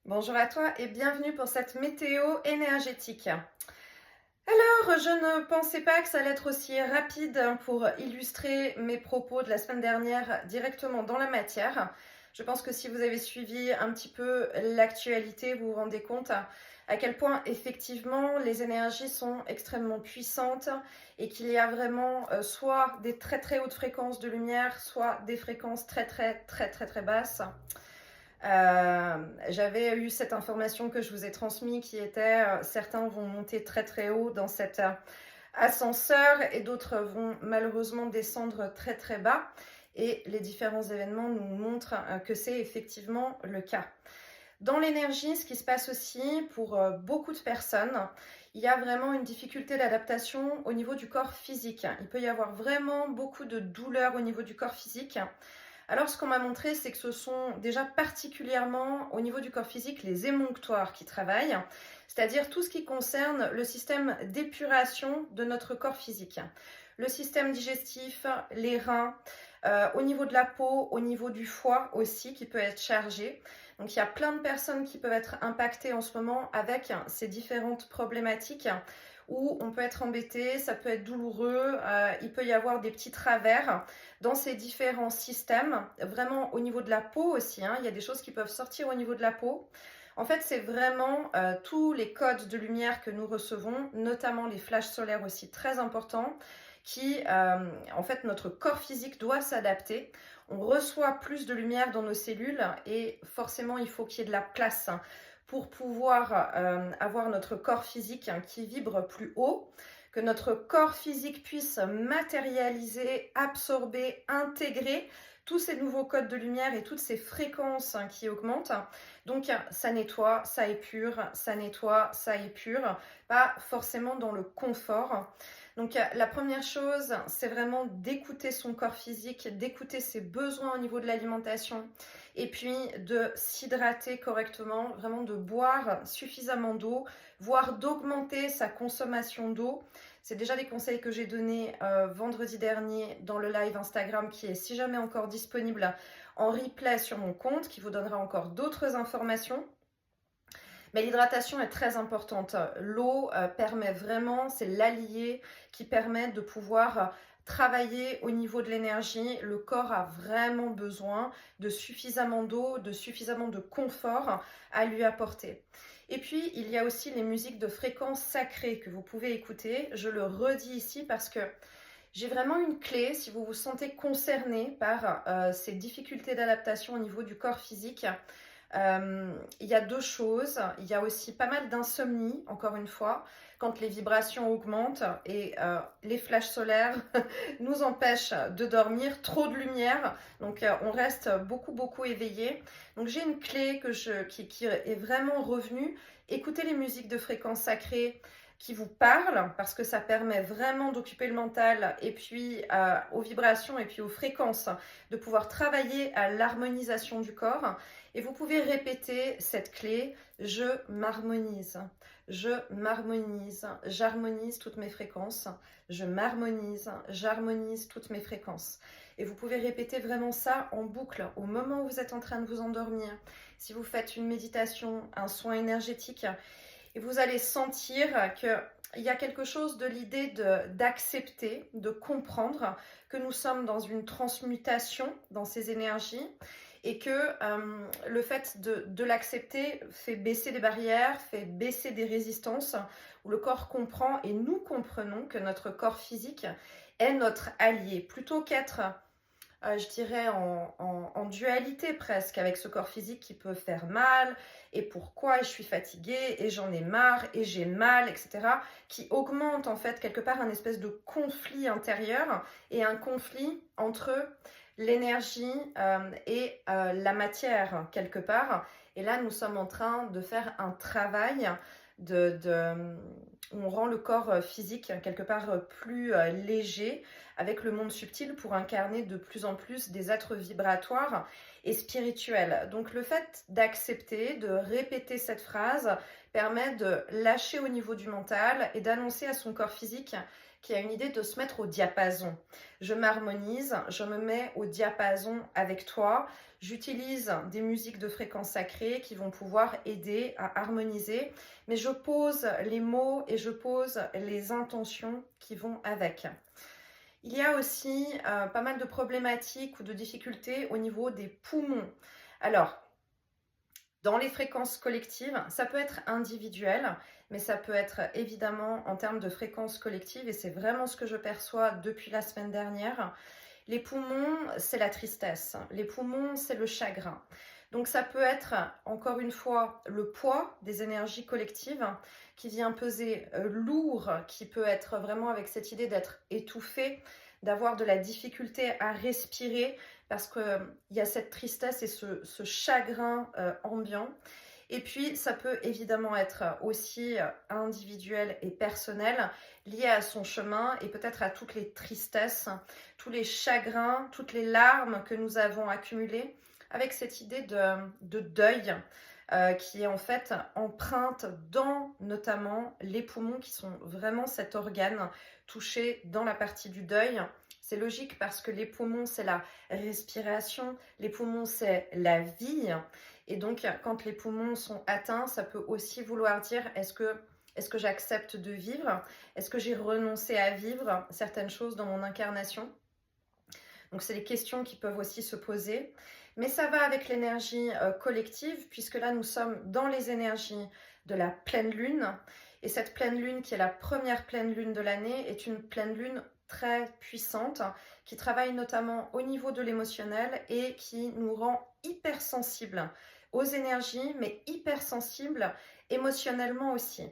Bonjour à toi et bienvenue pour cette météo énergétique. Alors, je ne pensais pas que ça allait être aussi rapide pour illustrer mes propos de la semaine dernière directement dans la matière. Je pense que si vous avez suivi un petit peu l'actualité, vous vous rendez compte à quel point effectivement les énergies sont extrêmement puissantes et qu'il y a vraiment soit des très très hautes fréquences de lumière, soit des fréquences très très très très très basses. J'avais eu cette information que je vous ai transmise qui était certains vont monter très très haut dans cet ascenseur et d'autres vont malheureusement descendre très très bas. Et les différents événements nous montrent que c'est effectivement le cas. Dans l'énergie, ce qui se passe aussi pour beaucoup de personnes, il y a vraiment une difficulté d'adaptation au niveau du corps physique. Il peut y avoir vraiment beaucoup de douleurs au niveau du corps physique. Alors, ce qu'on m'a montré, c'est que ce sont déjà particulièrement au niveau du corps physique les émonctoires qui travaillent, c'est-à-dire tout ce qui concerne le système d'épuration de notre corps physique. Le système digestif, les reins, au niveau de la peau, au niveau du foie aussi, qui peut être chargé. Donc il y a plein de personnes qui peuvent être impactées en ce moment avec ces différentes problématiques où on peut être embêté, ça peut être douloureux, il peut y avoir des petits travers dans ces différents systèmes, vraiment au niveau de la peau aussi, hein, il y a des choses qui peuvent sortir au niveau de la peau. En fait, c'est vraiment tous les codes de lumière que nous recevons, notamment les flashs solaires aussi très importants, qui, en fait, notre corps physique doit s'adapter. On reçoit plus de lumière dans nos cellules et forcément, il faut qu'il y ait de la place pour pouvoir avoir notre corps physique qui vibre plus haut, que notre corps physique puisse matérialiser, absorber, intégrer tous ces nouveaux codes de lumière et toutes ces fréquences qui augmentent. Donc ça nettoie, ça épure, ça nettoie, ça épure, pas forcément dans le confort. Donc la première chose, c'est vraiment d'écouter son corps physique, d'écouter ses besoins au niveau de l'alimentation et puis de s'hydrater correctement, vraiment de boire suffisamment d'eau, voire d'augmenter sa consommation d'eau. C'est déjà des conseils que j'ai donnés vendredi dernier dans le live Instagram qui est si jamais encore disponible en replay sur mon compte, qui vous donnera encore d'autres informations. Mais l'hydratation est très importante. L'eau permet vraiment, c'est l'allié qui permet de pouvoir travailler au niveau de l'énergie. Le corps a vraiment besoin de suffisamment d'eau, de suffisamment de confort à lui apporter. Et puis, il y a aussi les musiques de fréquence sacrée que vous pouvez écouter. Je le redis ici parce que j'ai vraiment une clé si vous vous sentez concerné par ces difficultés d'adaptation au niveau du corps physique. Il y a deux choses. Il y a aussi pas mal d'insomnie, encore une fois, quand les vibrations augmentent et les flashs solaires nous empêchent de dormir, trop de lumière, donc on reste beaucoup éveillé. Donc j'ai une clé qui est vraiment revenue. Écoutez les musiques de fréquence sacrée qui vous parlent parce que ça permet vraiment d'occuper le mental et puis aux vibrations et puis aux fréquences de pouvoir travailler à l'harmonisation du corps. Et vous pouvez répéter cette clé, je m'harmonise, je m'harmonise, j'harmonise toutes mes fréquences, je m'harmonise, j'harmonise toutes mes fréquences. Et vous pouvez répéter vraiment ça en boucle au moment où vous êtes en train de vous endormir. Si vous faites une méditation, un soin énergétique, et vous allez sentir qu'il y a quelque chose de l'idée d'accepter, de comprendre que nous sommes dans une transmutation dans ces énergies et que le fait de l'accepter fait baisser des barrières, fait baisser des résistances, où le corps comprend et nous comprenons que notre corps physique est notre allié, plutôt qu'être je dirais en dualité presque, avec ce corps physique qui peut faire mal, et pourquoi je suis fatiguée, et j'en ai marre, et j'ai mal, etc., qui augmente en fait quelque part un espèce de conflit intérieur, et un conflit entre l'énergie et la matière quelque part. Et là, nous sommes en train de faire un travail où on rend le corps physique quelque part plus léger avec le monde subtil pour incarner de plus en plus des êtres vibratoires et spirituels. Donc le fait d'accepter, de répéter cette phrase permet de lâcher au niveau du mental et d'annoncer à son corps physique qui a une idée de se mettre au diapason. Je m'harmonise, je me mets au diapason avec toi. J'utilise des musiques de fréquence sacrée qui vont pouvoir aider à harmoniser, mais je pose les mots et je pose les intentions qui vont avec. Il y a aussi pas mal de problématiques ou de difficultés au niveau des poumons. Alors, dans les fréquences collectives, ça peut être individuel, mais ça peut être évidemment en termes de fréquences collectives, et c'est vraiment ce que je perçois depuis la semaine dernière. Les poumons, c'est la tristesse. Les poumons, c'est le chagrin. Donc ça peut être, encore une fois, le poids des énergies collectives qui vient peser lourd, qui peut être vraiment avec cette idée d'être étouffé, d'avoir de la difficulté à respirer parce qu'il y a cette tristesse et ce chagrin ambiant. Et puis, ça peut évidemment être aussi individuel et personnel, lié à son chemin et peut-être à toutes les tristesses, tous les chagrins, toutes les larmes que nous avons accumulées, avec cette idée de deuil qui est en fait empreinte dans notamment les poumons, qui sont vraiment cet organe touché dans la partie du deuil. C'est logique parce que les poumons, c'est la respiration, les poumons, c'est la vie. Et donc, quand les poumons sont atteints, ça peut aussi vouloir dire est-ce que j'accepte de vivre? Est-ce que j'ai renoncé à vivre certaines choses dans mon incarnation? Donc, c'est les questions qui peuvent aussi se poser. Mais ça va avec l'énergie collective, puisque là, nous sommes dans les énergies de la pleine lune. Et cette pleine lune, qui est la première pleine lune de l'année, est une pleine lune très puissante, qui travaille notamment au niveau de l'émotionnel et qui nous rend hypersensibles aux énergies, mais hypersensibles émotionnellement aussi.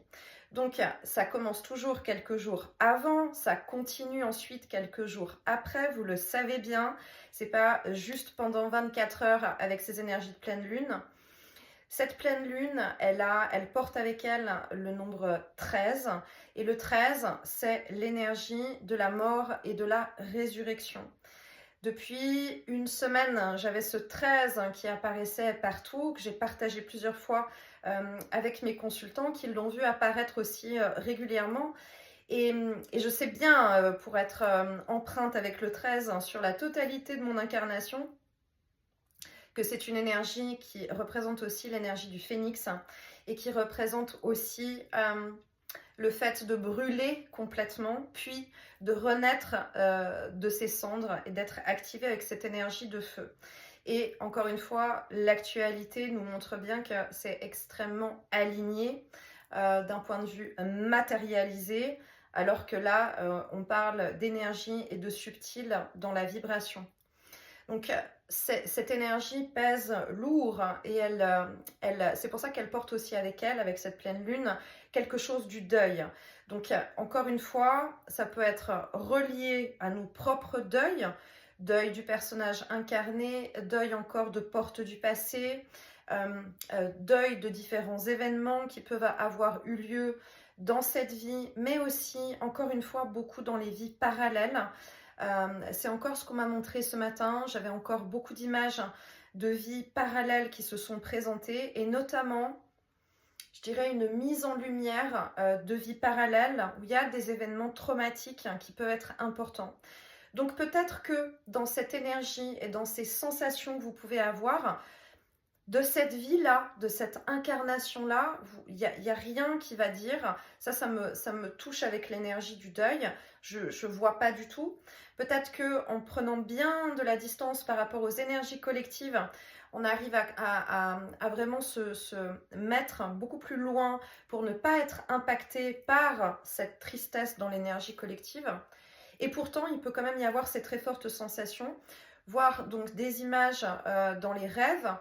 Donc ça commence toujours quelques jours avant, ça continue ensuite quelques jours après, vous le savez bien, c'est pas juste pendant 24 heures avec ces énergies de pleine lune. Cette pleine lune, elle porte avec elle le nombre 13. Et le 13, c'est l'énergie de la mort et de la résurrection. Depuis une semaine, j'avais ce 13 qui apparaissait partout, que j'ai partagé plusieurs fois avec mes consultants, qui l'ont vu apparaître aussi régulièrement. Et je sais bien, pour être empreinte avec le 13 sur la totalité de mon incarnation, que c'est une énergie qui représente aussi l'énergie du phénix et qui représente aussi le fait de brûler complètement, puis de renaître de ses cendres et d'être activé avec cette énergie de feu. Et encore une fois, l'actualité nous montre bien que c'est extrêmement aligné d'un point de vue matérialisé, alors que là, on parle d'énergie et de subtil dans la vibration. Donc, cette énergie pèse lourd et c'est pour ça qu'elle porte aussi avec elle, avec cette pleine lune, quelque chose du deuil. Donc, encore une fois, ça peut être relié à nos propres deuils, deuil du personnage incarné, deuil encore de porte du passé, deuil de différents événements qui peuvent avoir eu lieu dans cette vie, mais aussi, encore une fois, beaucoup dans les vies parallèles. C'est encore ce qu'on m'a montré ce matin. J'avais encore beaucoup d'images de vies parallèles qui se sont présentées et notamment, je dirais, une mise en lumière de vies parallèles où il y a des événements traumatiques qui peuvent être importants. Donc peut-être que dans cette énergie et dans ces sensations que vous pouvez avoir, de cette vie-là, de cette incarnation-là, il n'y a rien qui va dire, ça me touche avec l'énergie du deuil, je ne vois pas du tout. Peut-être qu'en prenant bien de la distance par rapport aux énergies collectives, on arrive à vraiment se mettre beaucoup plus loin pour ne pas être impacté par cette tristesse dans l'énergie collective. Et pourtant, il peut quand même y avoir ces très fortes sensations, voire donc des images dans les rêves,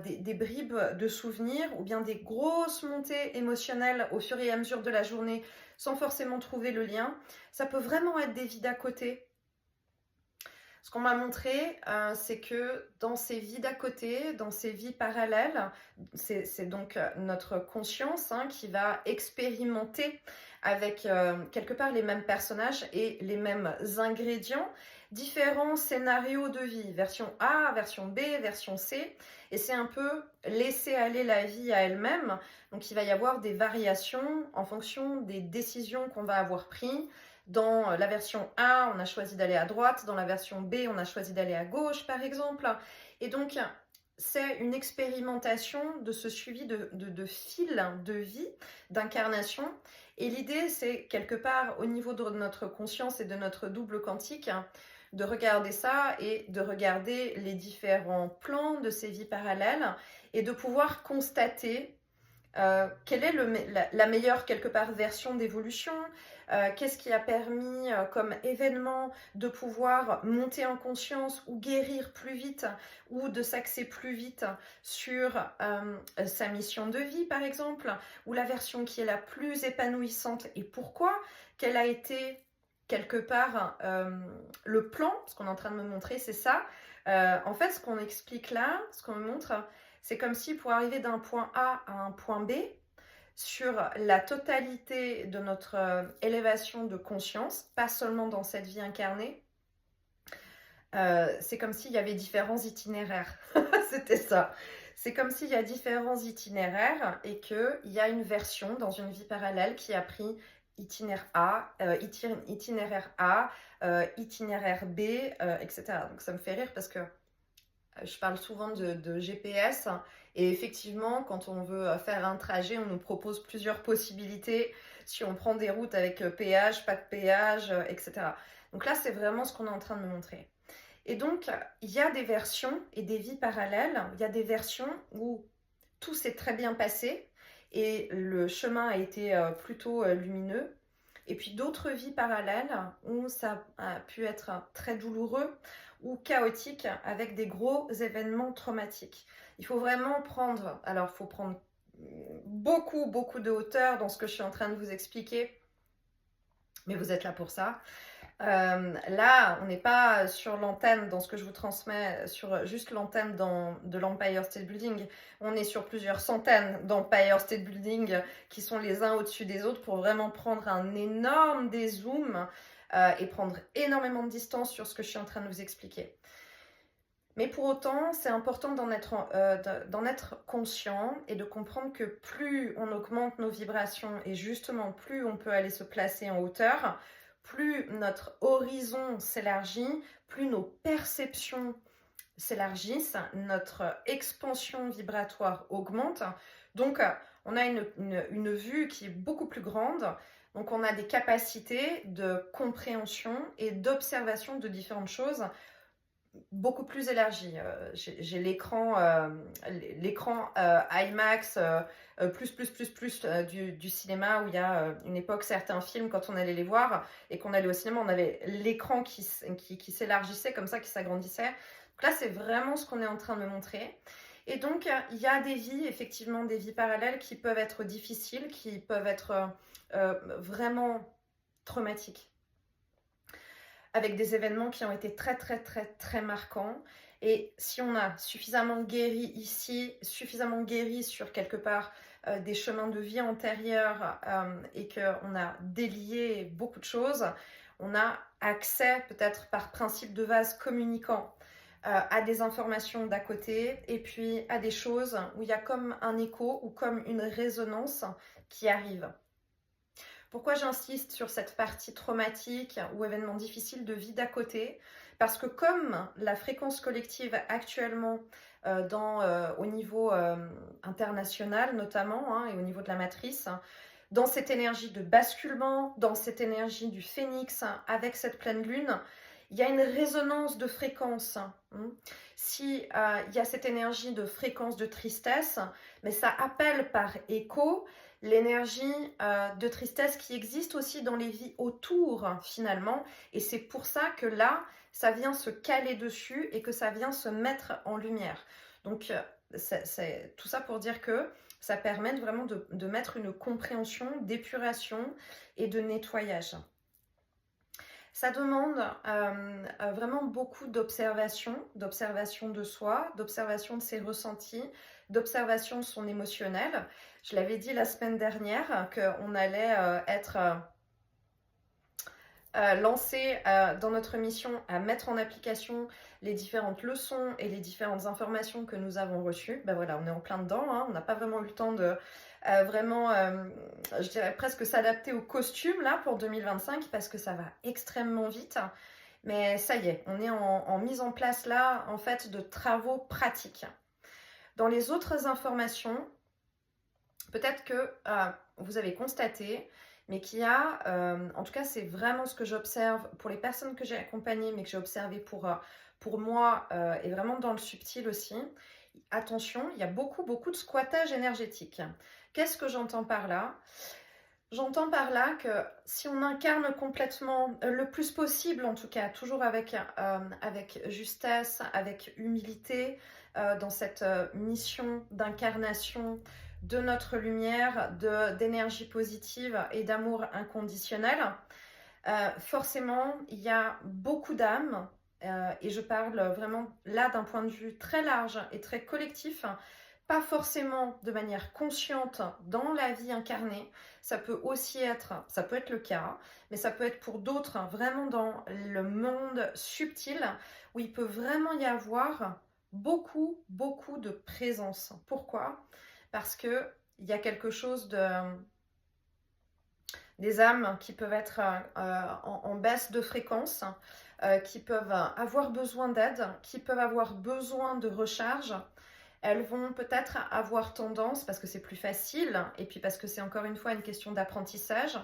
des bribes de souvenirs ou bien des grosses montées émotionnelles au fur et à mesure de la journée sans forcément trouver le lien. Ça peut vraiment être des vies d'à côté. Ce qu'on m'a montré, c'est que dans ces vies d'à côté, dans ces vies parallèles, c'est donc notre conscience qui va expérimenter avec quelque part les mêmes personnages et les mêmes ingrédients, différents scénarios de vie, version A, version B, version C, et c'est un peu laisser aller la vie à elle-même. Donc il va y avoir des variations en fonction des décisions qu'on va avoir prises, Dans la version A, on a choisi d'aller à droite. Dans la version B, on a choisi d'aller à gauche, par exemple. Et donc, c'est une expérimentation de ce suivi de fil de vie, d'incarnation. Et l'idée, c'est quelque part au niveau de notre conscience et de notre double quantique, de regarder ça et de regarder les différents plans de ces vies parallèles et de pouvoir constater quelle est la meilleure quelque part version d'évolution, qu'est-ce qui a permis comme événement de pouvoir monter en conscience ou guérir plus vite ou de s'axer plus vite sur sa mission de vie par exemple, ou la version qui est la plus épanouissante et pourquoi, quelle a été quelque part le plan, ce qu'on est en train de me montrer, c'est ça. En fait, ce qu'on explique là, ce qu'on me montre, c'est comme si pour arriver d'un point A à un point B, sur la totalité de notre élévation de conscience, pas seulement dans cette vie incarnée, c'est comme s'il y avait différents itinéraires. C'était ça. C'est comme s'il y a différents itinéraires et qu'il y a une version dans une vie parallèle qui a pris itinéraire A, itinéraire B, etc. Donc ça me fait rire parce que je parle souvent de GPS et effectivement, quand on veut faire un trajet, on nous propose plusieurs possibilités. Si on prend des routes avec péage, pas de péage, etc. Donc là, c'est vraiment ce qu'on est en train de me montrer. Et donc, il y a des versions et des vies parallèles. Il y a des versions où tout s'est très bien passé et le chemin a été plutôt lumineux. Et puis d'autres vies parallèles où ça a pu être très douloureux ou chaotique avec des gros événements traumatiques. Il faut vraiment prendre, alors il faut prendre beaucoup de hauteur dans ce que je suis en train de vous expliquer, mais vous êtes là pour ça. Là, on n'est pas sur l'antenne dans ce que je vous transmets, sur juste l'antenne de l'Empire State Building. On est sur plusieurs centaines d'Empire State Building qui sont les uns au-dessus des autres pour vraiment prendre un énorme dézoom et prendre énormément de distance sur ce que je suis en train de vous expliquer. Mais pour autant, c'est important d'en être conscient et de comprendre que plus on augmente nos vibrations et justement plus on peut aller se placer en hauteur, plus notre horizon s'élargit, plus nos perceptions s'élargissent, notre expansion vibratoire augmente. Donc, on a une vue qui est beaucoup plus grande. Donc, on a des capacités de compréhension et d'observation de différentes choses beaucoup plus élargie. J'ai l'écran IMAX plus du cinéma où il y a une époque certains films quand on allait les voir et qu'on allait au cinéma, on avait l'écran qui s'élargissait comme ça, qui s'agrandissait. Donc là, c'est vraiment ce qu'on est en train de me montrer. Et donc, il y a des vies, effectivement, des vies parallèles qui peuvent être difficiles, qui peuvent être vraiment traumatiques, avec des événements qui ont été très marquants. Et si on a suffisamment guéri ici, suffisamment guéri sur quelque part des chemins de vie antérieurs et qu'on a délié beaucoup de choses, on a accès peut-être par principe de vase communicant à des informations d'à côté et puis à des choses où il y a comme un écho ou comme une résonance qui arrive. Pourquoi j'insiste sur cette partie traumatique ou événement difficile de vie d'à côté? Parce que comme la fréquence collective actuellement au niveau international notamment, et au niveau de la matrice, dans cette énergie de basculement, dans cette énergie du phénix, avec cette pleine lune, il y a une résonance de fréquence. Si il y a cette énergie de fréquence de tristesse, mais ça appelle par écho l'énergie de tristesse qui existe aussi dans les vies autour finalement, et c'est pour ça que là ça vient se caler dessus et que ça vient se mettre en lumière. Donc c'est tout ça pour dire que ça permet vraiment de mettre une compréhension d'épuration et de nettoyage. Ça demande vraiment beaucoup d'observation de soi, d'observation de ses ressentis, d'observation de son émotionnel. Je l'avais dit la semaine dernière qu'on allait être lancés dans notre mission à mettre en application les différentes leçons et les différentes informations que nous avons reçues. Ben voilà, on est en plein dedans, hein. On n'a pas vraiment eu le temps de vraiment, je dirais presque s'adapter au costume là pour 2025 parce que ça va extrêmement vite. Mais ça y est, on est en mise en place là, en fait, de travaux pratiques. Dans les autres informations, peut-être que vous avez constaté, mais qu'il y a, en tout cas c'est vraiment ce que j'observe pour les personnes que j'ai accompagnées, mais que j'ai observé pour moi et vraiment dans le subtil aussi. Attention, il y a beaucoup de squattage énergétique. Qu'est-ce que j'entends par là ? J'entends par là que si on incarne complètement, le plus possible en tout cas, toujours avec justesse, avec humilité, dans cette mission d'incarnation de notre lumière, d'énergie positive et d'amour inconditionnel, forcément il y a beaucoup d'âmes, et je parle vraiment là d'un point de vue très large et très collectif, pas forcément de manière consciente dans la vie incarnée, ça peut aussi être, ça peut être le cas, mais ça peut être pour d'autres vraiment dans le monde subtil où il peut vraiment y avoir beaucoup de présence. Pourquoi ? Parce que il y a quelque chose des âmes qui peuvent être en baisse de fréquence, qui peuvent avoir besoin d'aide, qui peuvent avoir besoin de recharge. Elles vont peut-être avoir tendance, parce que c'est plus facile, et puis parce que c'est encore une fois une question d'apprentissage,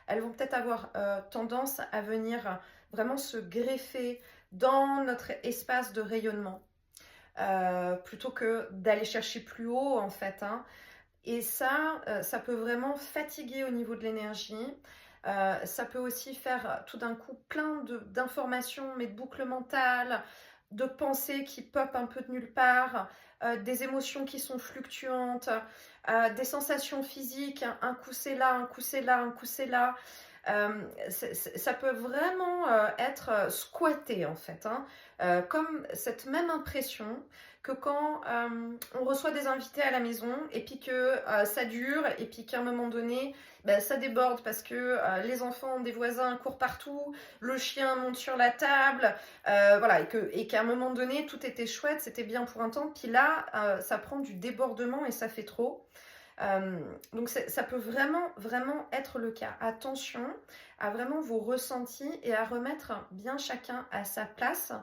elles vont peut-être avoir tendance à venir vraiment se greffer dans notre espace de rayonnement, plutôt que d'aller chercher plus haut en fait, hein. Et ça peut vraiment fatiguer au niveau de l'énergie. Ça peut aussi faire tout d'un coup plein d'informations, mais de boucles mentales, de pensées qui popent un peu de nulle part, des émotions qui sont fluctuantes, des sensations physiques, un coup c'est là, un coup c'est là, un coup c'est là. Ça peut vraiment être squatté en fait, hein. Comme cette même impression que quand on reçoit des invités à la maison et puis que ça dure et puis qu'à un moment donné ça déborde parce que les enfants des voisins courent partout, le chien monte sur la table, voilà, et qu'à un moment donné tout était chouette, c'était bien pour un temps, puis là ça prend du débordement et ça fait trop. Donc ça peut vraiment être le cas. Attention à vraiment vos ressentis et à remettre bien chacun à sa place,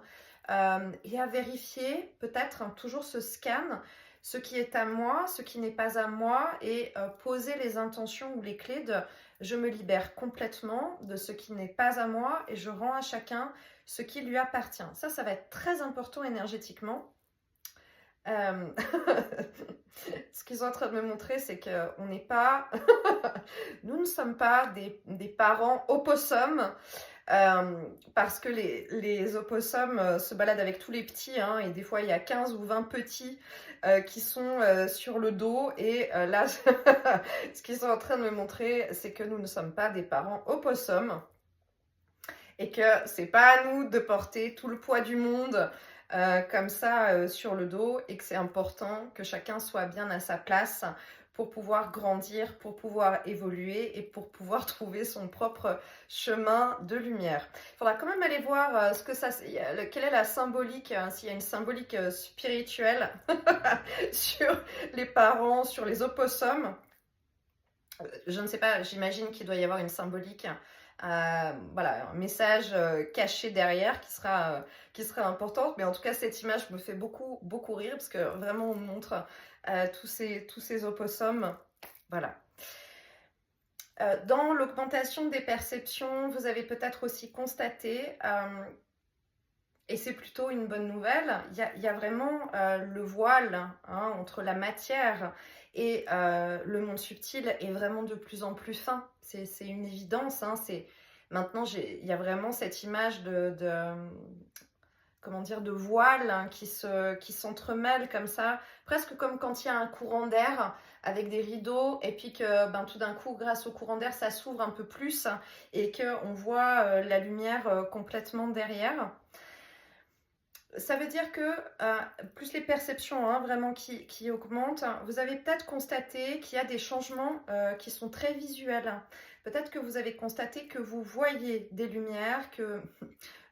et à vérifier peut-être toujours ce scan, ce qui est à moi, ce qui n'est pas à moi, et poser les intentions ou les clés de je me libère complètement de ce qui n'est pas à moi et je rends à chacun ce qui lui appartient. Ça va être très important énergétiquement. Ce qu'ils sont en train de me montrer, c'est qu'on n'est pas, nous ne sommes pas des parents opossums, parce que les opossums se baladent avec tous les petits, hein, et des fois il y a 15 ou 20 petits qui sont sur le dos, et là, ce qu'ils sont en train de me montrer, c'est que nous ne sommes pas des parents opossums, et que c'est pas à nous de porter tout le poids du monde comme ça sur le dos, et que c'est important que chacun soit bien à sa place pour pouvoir grandir, pour pouvoir évoluer et pour pouvoir trouver son propre chemin de lumière. Il faudra quand même aller voir ce que ça, quelle est la symbolique, s'il y a une symbolique spirituelle sur les parents, sur les opossums. Je ne sais pas, j'imagine qu'il doit y avoir une symbolique, voilà, un message caché derrière qui sera importante, mais en tout cas cette image me fait beaucoup rire parce que vraiment on montre tous ces opossums, voilà. Dans l'augmentation des perceptions, vous avez peut-être aussi constaté, et c'est plutôt une bonne nouvelle, il y a vraiment le voile, hein, entre la matière et le monde subtil est vraiment de plus en plus fin. C'est une évidence, hein, maintenant il y a vraiment cette image comment dire, de voile, hein, qui s'entremêle comme ça, presque comme quand il y a un courant d'air avec des rideaux, et puis que tout d'un coup, grâce au courant d'air, ça s'ouvre un peu plus et qu'on voit la lumière complètement derrière. Ça veut dire que, plus les perceptions hein, vraiment qui augmentent, vous avez peut-être constaté qu'il y a des changements qui sont très visuels. Peut-être que vous avez constaté que vous voyez des lumières, que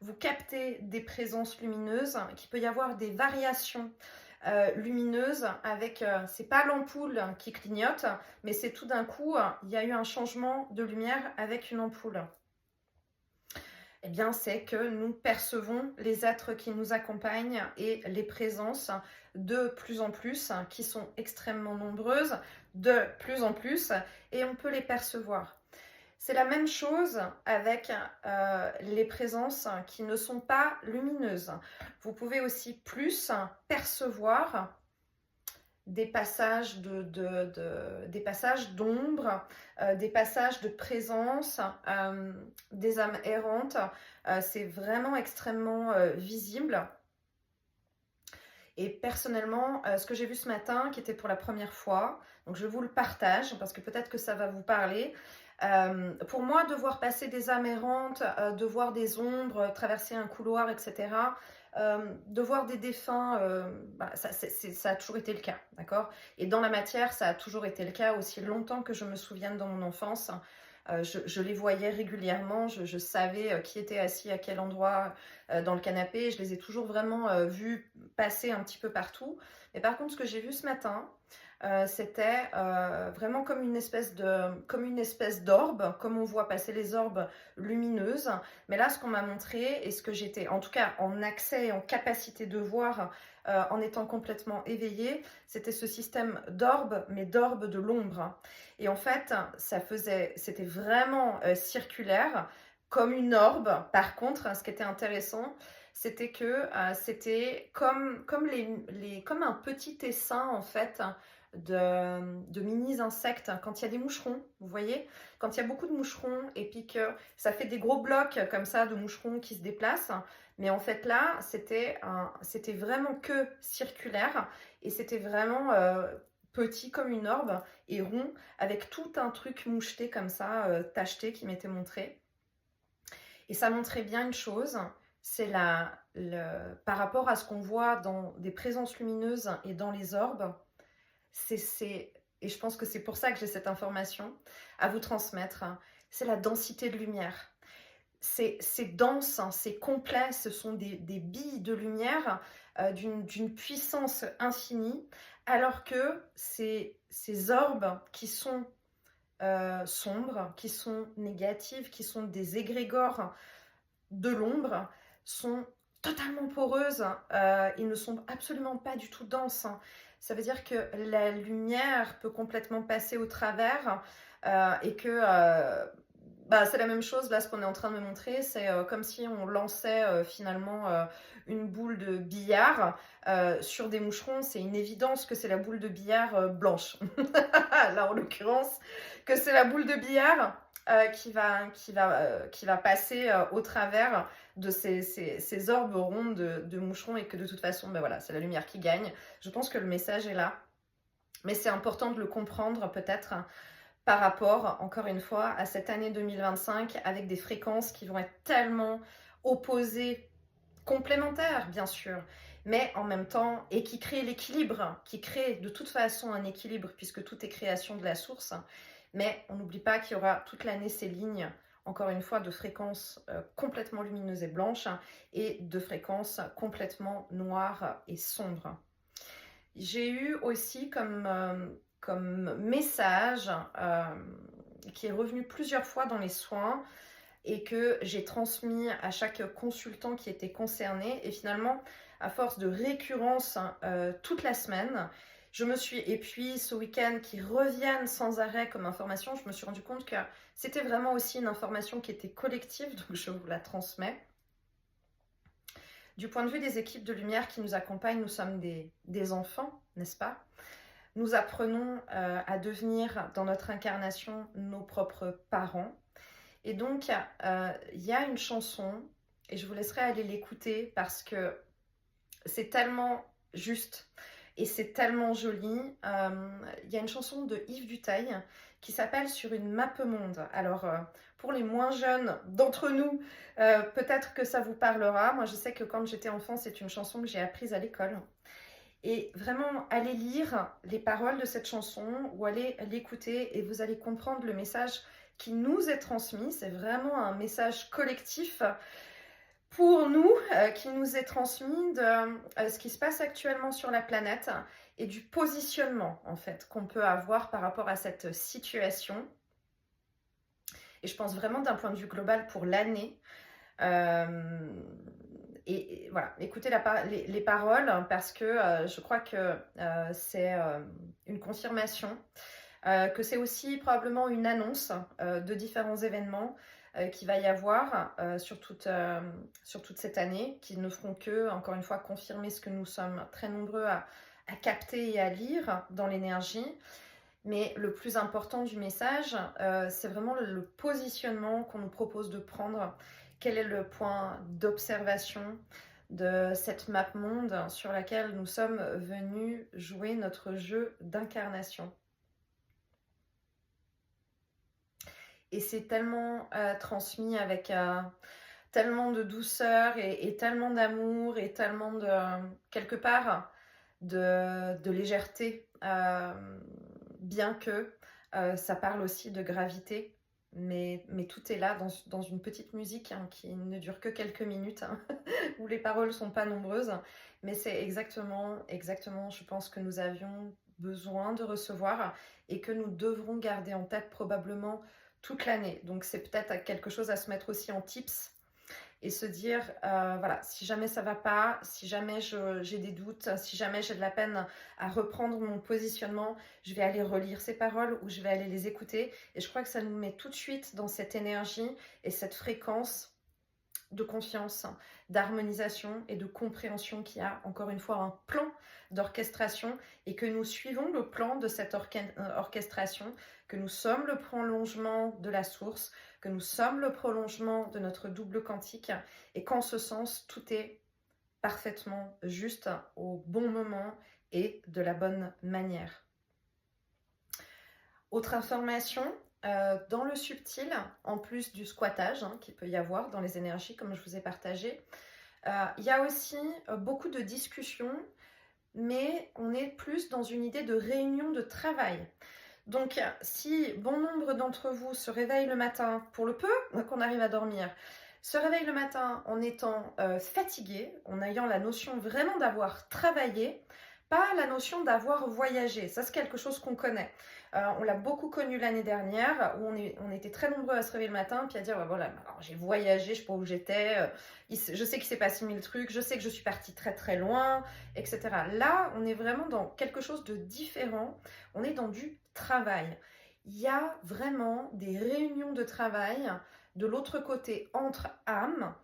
vous captez des présences lumineuses, qu'il peut y avoir des variations lumineuses avec, c'est pas l'ampoule qui clignote, mais c'est tout d'un coup, il y a eu un changement de lumière avec une ampoule. Eh bien, c'est que nous percevons les êtres qui nous accompagnent et les présences de plus en plus, qui sont extrêmement nombreuses, de plus en plus, et on peut les percevoir. C'est la même chose avec les présences qui ne sont pas lumineuses. Vous pouvez aussi plus percevoir des passages des passages d'ombre, des passages de présence, des âmes errantes. C'est vraiment extrêmement visible. Et personnellement, ce que j'ai vu ce matin, qui était pour la première fois, donc je vous le partage parce que peut-être que ça va vous parler. Pour moi, de voir passer des âmes errantes, de voir des ombres traverser un couloir, etc., de voir des défunts, ça a toujours été le cas, d'accord? Et dans la matière, ça a toujours été le cas aussi longtemps que je me souvienne dans mon enfance. Je les voyais régulièrement, je savais qui était assis à quel endroit dans le canapé, je les ai toujours vraiment vus passer un petit peu partout. Mais par contre, ce que j'ai vu ce matin, c'était vraiment comme une espèce d'orbe, comme on voit passer les orbes lumineuses. Mais là, ce qu'on m'a montré et ce que j'étais, en tout cas, en accès et en capacité de voir, en étant complètement éveillée, c'était ce système d'orbes, mais d'orbes de l'ombre. Et en fait, c'était vraiment circulaire, comme une orbe. Par contre, ce qui était intéressant, c'était que c'était comme un petit essaim en fait de mini-insectes. Quand il y a des moucherons, vous voyez, quand il y a beaucoup de moucherons et puis que ça fait des gros blocs comme ça de moucherons qui se déplacent. Mais en fait là, c'était vraiment que circulaire et c'était vraiment petit comme une orbe et rond avec tout un truc moucheté comme ça, tacheté qui m'était montré. Et ça montrait bien une chose, c'est par rapport à ce qu'on voit dans des présences lumineuses et dans les orbes, et je pense que c'est pour ça que j'ai cette information à vous transmettre, c'est la densité de lumière. C'est dense, hein, c'est complet, ce sont des billes de lumière d'une puissance infinie, alors que ces orbes qui sont sombres, qui sont négatives, qui sont des égrégores de l'ombre, sont totalement poreuses, ils ne sont absolument pas du tout denses. Ça veut dire que la lumière peut complètement passer au travers et que c'est la même chose, là ce qu'on est en train de me montrer, c'est comme si on lançait finalement une boule de billard sur des moucherons. C'est une évidence que c'est la boule de billard blanche, là en l'occurrence, que c'est la boule de billard qui va passer au travers de ces orbes ronds de moucherons et que de toute façon, voilà, c'est la lumière qui gagne. Je pense que le message est là, mais c'est important de le comprendre peut-être par rapport, encore une fois, à cette année 2025 avec des fréquences qui vont être tellement opposées, complémentaires bien sûr, mais en même temps, et qui créent l'équilibre, qui créent de toute façon un équilibre puisque tout est création de la source. Mais on n'oublie pas qu'il y aura toute l'année ces lignes, encore une fois, de fréquences complètement lumineuses et blanches et de fréquences complètement noires et sombres. J'ai eu aussi comme message qui est revenu plusieurs fois dans les soins et que j'ai transmis à chaque consultant qui était concerné. Et finalement, à force de récurrence toute la semaine, et puis ce week-end qui reviennent sans arrêt comme information, je me suis rendu compte que c'était vraiment aussi une information qui était collective, donc je vous la transmets. Du point de vue des équipes de lumière qui nous accompagnent, nous sommes des enfants, n'est-ce pas? Nous apprenons à devenir dans notre incarnation nos propres parents. Et donc, il y a une chanson, et je vous laisserai aller l'écouter parce que c'est tellement juste et c'est tellement joli. Il y a une chanson de Yves Duteil qui s'appelle Sur une mappemonde. Alors, pour les moins jeunes d'entre nous, peut-être que ça vous parlera. Moi, je sais que quand j'étais enfant, c'est une chanson que j'ai apprise à l'école. Et vraiment, allez lire les paroles de cette chanson ou allez l'écouter et vous allez comprendre le message qui nous est transmis. C'est vraiment un message collectif pour nous, qui nous est transmis de ce qui se passe actuellement sur la planète et du positionnement en fait qu'on peut avoir par rapport à cette situation. Et je pense vraiment d'un point de vue global pour l'année. Et voilà, écoutez les paroles parce que je crois que c'est une confirmation, que c'est aussi probablement une annonce de différents événements qu'il va y avoir sur toute cette année, qui ne feront que, encore une fois, confirmer ce que nous sommes très nombreux à capter et à lire dans l'énergie. Mais le plus important du message, c'est vraiment le positionnement qu'on nous propose de prendre. Quel est le point d'observation de cette map monde sur laquelle nous sommes venus jouer notre jeu d'incarnation. Et c'est tellement transmis avec tellement de douceur et tellement d'amour et tellement de, quelque part, de légèreté, bien que ça parle aussi de gravité. Mais tout est là dans une petite musique qui ne dure que quelques minutes, où les paroles ne sont pas nombreuses. Mais c'est exactement, je pense, que nous avions besoin de recevoir et que nous devrons garder en tête probablement toute l'année. Donc c'est peut-être quelque chose à se mettre aussi en tips et se dire, voilà, si jamais ça va pas, si jamais j'ai des doutes, si jamais j'ai de la peine à reprendre mon positionnement, je vais aller relire ces paroles ou je vais aller les écouter. Et je crois que ça nous met tout de suite dans cette énergie et cette fréquence de confiance, d'harmonisation et de compréhension qu'il y a, encore une fois, un plan d'orchestration et que nous suivons le plan de cette orchestration, que nous sommes le prolongement de la source, que nous sommes le prolongement de notre double quantique et qu'en ce sens, tout est parfaitement juste au bon moment et de la bonne manière. Autre information, dans le subtil, en plus du squattage qu'il peut y avoir dans les énergies comme je vous ai partagé, il y a aussi beaucoup de discussions, mais on est plus dans une idée de réunion de travail. Donc si bon nombre d'entre vous se réveillent le matin, pour le peu qu'on arrive à dormir, se réveillent le matin en étant fatigué, en ayant la notion vraiment d'avoir travaillé, pas la notion d'avoir voyagé. Ça, c'est quelque chose qu'on connaît. On l'a beaucoup connu l'année dernière, où on était très nombreux à se réveiller le matin, puis à dire, voilà, alors, j'ai voyagé, je sais pas où j'étais, je sais qu'il s'est passé 1000 trucs, je sais que je suis partie très très loin, etc. Là, on est vraiment dans quelque chose de différent, on est dans du travail. Il y a vraiment des réunions de travail de l'autre côté entre âmes,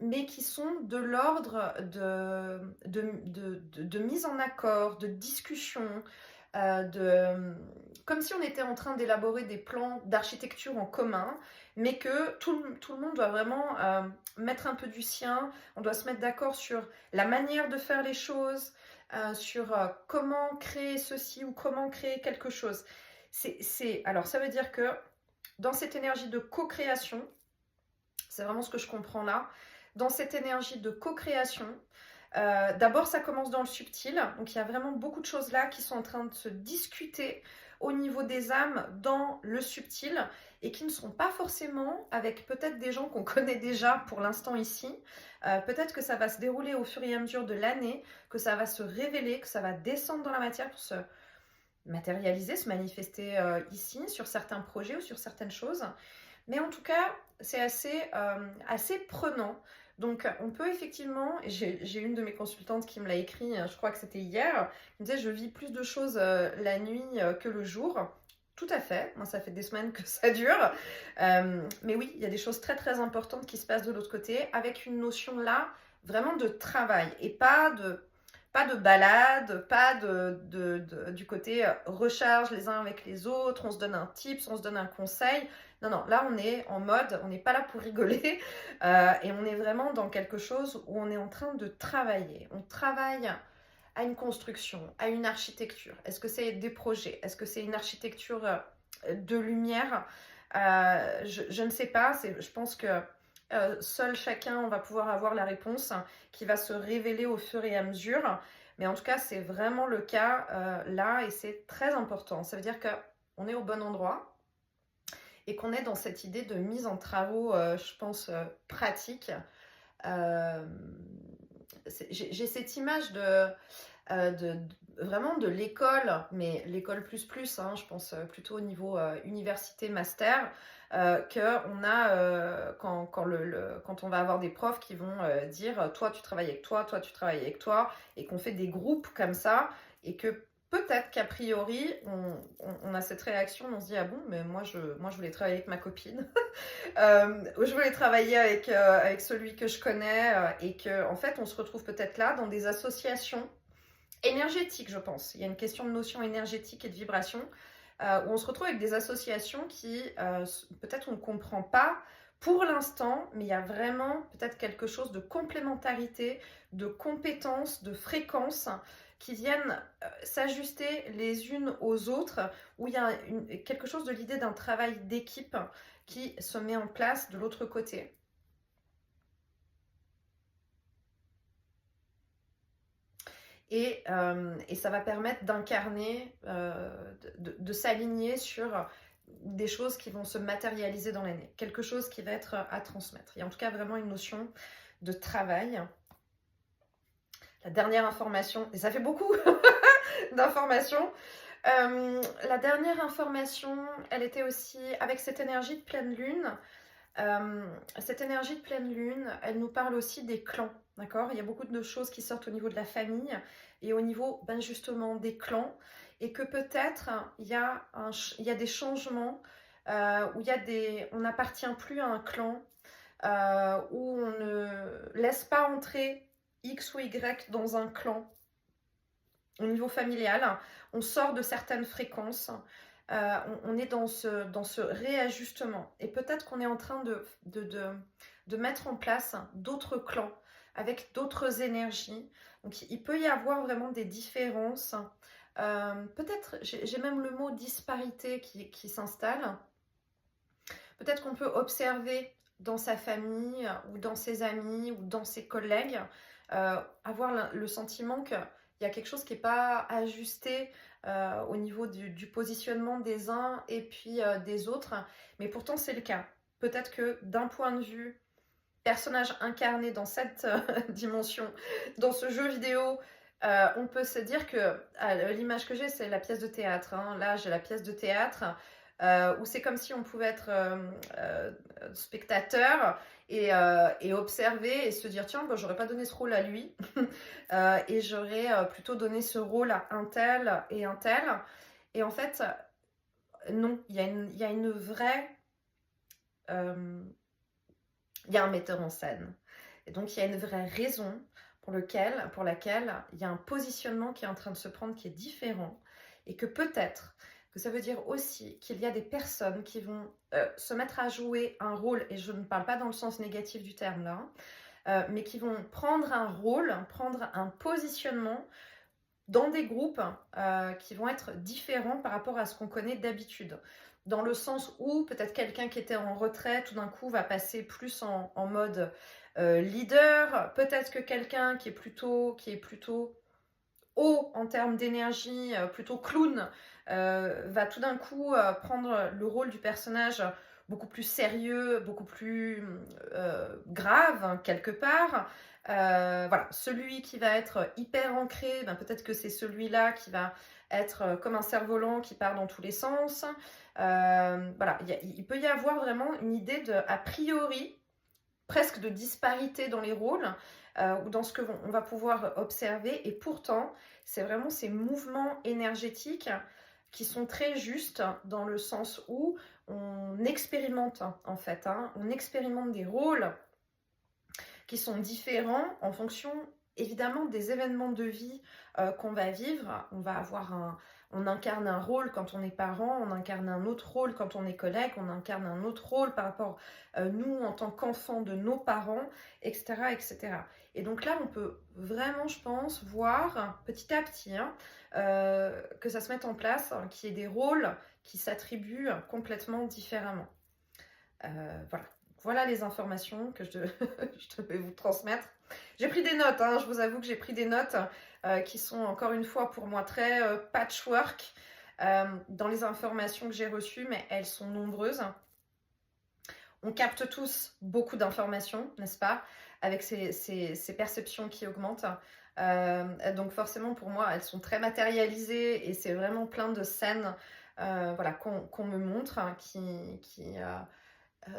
mais qui sont de l'ordre de mise en accord, de discussion, comme si on était en train d'élaborer des plans d'architecture en commun, mais que tout le monde doit vraiment mettre un peu du sien, on doit se mettre d'accord sur la manière de faire les choses, sur comment créer ceci ou comment créer quelque chose. Alors ça veut dire que dans cette énergie de co-création, c'est vraiment ce que je comprends là, dans cette énergie de co-création, d'abord ça commence dans le subtil, donc il y a vraiment beaucoup de choses là qui sont en train de se discuter au niveau des âmes dans le subtil et qui ne sont pas forcément avec peut-être des gens qu'on connaît déjà pour l'instant ici. Peut-être que ça va se dérouler au fur et à mesure de l'année, que ça va se révéler, que ça va descendre dans la matière pour se matérialiser, se manifester ici sur certains projets ou sur certaines choses. Mais en tout cas, c'est assez prenant. Donc, on peut effectivement, j'ai une de mes consultantes qui me l'a écrit, je crois que c'était hier, qui me disait, je vis plus de choses la nuit que le jour. Tout à fait, moi ça fait des semaines que ça dure. Mais oui, il y a des choses très très importantes qui se passent de l'autre côté, avec une notion là, vraiment de travail, et pas de balade, pas du côté recharge les uns avec les autres, on se donne un tips, on se donne un conseil. Non, là on est en mode, on n'est pas là pour rigoler et on est vraiment dans quelque chose où on est en train de travailler. On travaille à une construction, à une architecture. Est-ce que c'est des projets? Est-ce que c'est une architecture de lumière Je ne sais pas, je pense que seul chacun, on va pouvoir avoir la réponse qui va se révéler au fur et à mesure. Mais en tout cas, c'est vraiment le cas là et c'est très important. Ça veut dire qu'on est au bon endroit et qu'on est dans cette idée de mise en travaux, je pense, pratique. Euh, j'ai cette image vraiment de l'école, mais l'école plus, hein, je pense plutôt au niveau université, master, qu'on a quand on va avoir des profs qui vont dire toi tu travailles avec toi, toi tu travailles avec toi, et qu'on fait des groupes comme ça, et que peut-être qu'a priori on a cette réaction, on se dit ah bon, mais moi je voulais travailler avec ma copine. Je voulais travailler avec celui que je connais et que en fait on se retrouve peut-être là dans des associations énergétiques, je pense. Il y a une question de notion énergétique et de vibration où on se retrouve avec des associations qui peut-être on ne comprend pas pour l'instant, mais il y a vraiment peut-être quelque chose de complémentarité, de compétences, de fréquences qui viennent s'ajuster les unes aux autres, où il y a quelque chose de l'idée d'un travail d'équipe qui se met en place de l'autre côté. Et ça va permettre d'incarner, de s'aligner sur des choses qui vont se matérialiser dans l'année. Quelque chose qui va être à transmettre. Il y a en tout cas vraiment une notion de travail. La dernière information, et ça fait beaucoup d'informations. La dernière information, elle était aussi avec cette énergie de pleine lune. Cette énergie de pleine lune, elle nous parle aussi des clans, d'accord? Il y a beaucoup de choses qui sortent au niveau de la famille et au niveau, ben justement, des clans, et que peut-être il y a des changements où on n'appartient plus à un clan, où on ne laisse pas entrer X ou Y dans un clan. Au niveau familial, on sort de certaines fréquences. On est dans ce réajustement. Et peut-être qu'on est en train de mettre en place d'autres clans avec d'autres énergies. Donc il peut y avoir vraiment des différences. Peut-être, j'ai même le mot disparité qui s'installe. Peut-être qu'on peut observer dans sa famille ou dans ses amis ou dans ses collègues, avoir le sentiment qu'il y a quelque chose qui n'est pas ajusté au niveau du positionnement des uns et puis des autres. Mais pourtant, c'est le cas. Peut-être que d'un point de vue personnage incarné dans cette dimension, dans ce jeu vidéo, on peut se dire que l'image que j'ai, c'est la pièce de théâtre. Hein. Là, j'ai la pièce de théâtre où c'est comme si on pouvait être spectateur et observer et se dire tiens, bah, j'aurais pas donné ce rôle à lui et j'aurais plutôt donné ce rôle à un tel et un tel. Et en fait, non, il y a une vraie... il y a un metteur en scène. Et donc, il y a une vraie raison pour laquelle il y a un positionnement qui est en train de se prendre qui est différent, et que peut-être que ça veut dire aussi qu'il y a des personnes qui vont se mettre à jouer un rôle, et je ne parle pas dans le sens négatif du terme là, mais qui vont prendre un rôle, prendre un positionnement dans des groupes qui vont être différents par rapport à ce qu'on connaît d'habitude. Dans le sens où peut-être quelqu'un qui était en retraite tout d'un coup va passer plus en mode leader, peut-être que quelqu'un qui est plutôt haut en termes d'énergie, plutôt clown, va tout d'un coup prendre le rôle du personnage beaucoup plus sérieux, beaucoup plus grave, hein, quelque part. Voilà, celui qui va être hyper ancré, ben peut-être que c'est celui-là qui va être comme un cerf-volant qui part dans tous les sens. Voilà, il peut y avoir vraiment une idée de, a priori, presque de disparité dans les rôles ou dans ce que on va pouvoir observer. Et pourtant, c'est vraiment ces mouvements énergétiques qui sont très justes dans le sens où on expérimente en fait, hein, on expérimente des rôles qui sont différents en fonction évidemment des événements de vie qu'on va vivre. On incarne un rôle quand on est parent, on incarne un autre rôle quand on est collègue, on incarne un autre rôle par rapport nous en tant qu'enfants de nos parents, etc., etc. Et donc là, on peut vraiment, je pense, voir petit à petit que ça se mette en place, hein, qu'il y ait des rôles qui s'attribuent complètement différemment. Voilà. Voilà les informations que je devais vous transmettre. J'ai pris des notes, hein, je vous avoue que j'ai pris des notes qui sont encore une fois pour moi très patchwork dans les informations que j'ai reçues, mais elles sont nombreuses. On capte tous beaucoup d'informations, n'est-ce pas, avec ces perceptions qui augmentent. Donc forcément, pour moi, elles sont très matérialisées et c'est vraiment plein de scènes voilà, qu'on me montre, hein,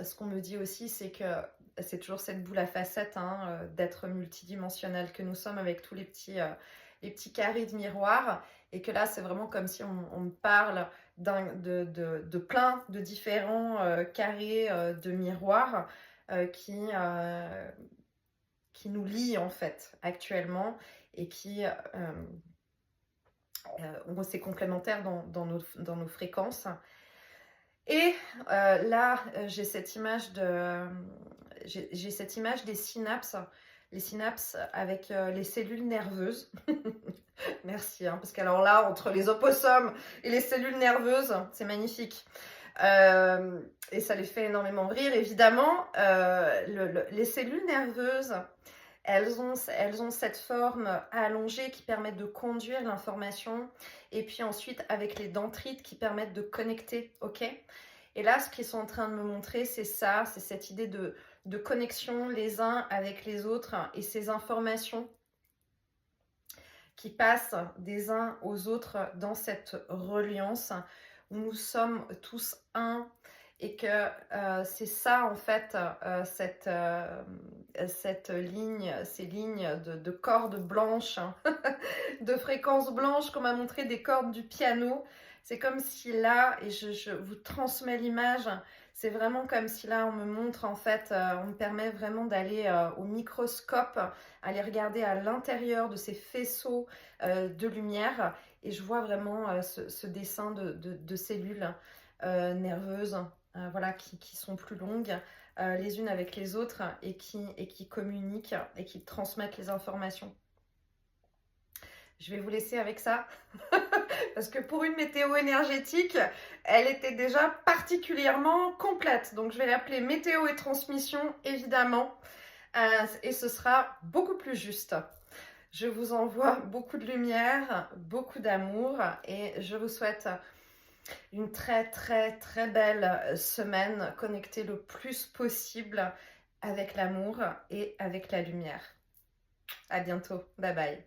ce qu'on me dit aussi, c'est que c'est toujours cette boule à facettes hein, d'être multidimensionnel que nous sommes avec tous les petits carrés de miroir. Et que là, c'est vraiment comme si on me parle de plein de différents carrés de miroirs qui nous lient en fait actuellement et qui c'est complémentaire dans nos fréquences. Et là, j'ai cette image des synapses, les synapses avec les cellules nerveuses. Merci, hein, parce qu'alors là, entre les opossums et les cellules nerveuses, c'est magnifique. Et ça les fait énormément rire, évidemment. Les cellules nerveuses, elles ont cette forme allongée qui permet de conduire l'information et puis ensuite avec les dendrites qui permettent de connecter, ok? Et là, ce qu'ils sont en train de me montrer, c'est ça, c'est cette idée de connexion les uns avec les autres et ces informations qui passent des uns aux autres dans cette reliance où nous sommes tous un et que c'est ça en fait, cette ligne, ces lignes de cordes blanches, hein, de fréquences blanches qu'on m'a montré des cordes du piano. C'est comme si là, et je vous transmets l'image, c'est vraiment comme si là on me montre en fait, on me permet vraiment d'aller au microscope, aller regarder à l'intérieur de ces faisceaux de lumière et je vois vraiment ce dessin de cellules nerveuses voilà, qui sont plus longues les unes avec les autres et qui communiquent et qui transmettent les informations. Je vais vous laisser avec ça parce que pour une météo énergétique, elle était déjà particulièrement complète. Donc je vais l'appeler météo et transmission évidemment et ce sera beaucoup plus juste. Je vous envoie beaucoup de lumière, beaucoup d'amour et je vous souhaite une très très très belle semaine connectée le plus possible avec l'amour et avec la lumière. À bientôt. Bye bye.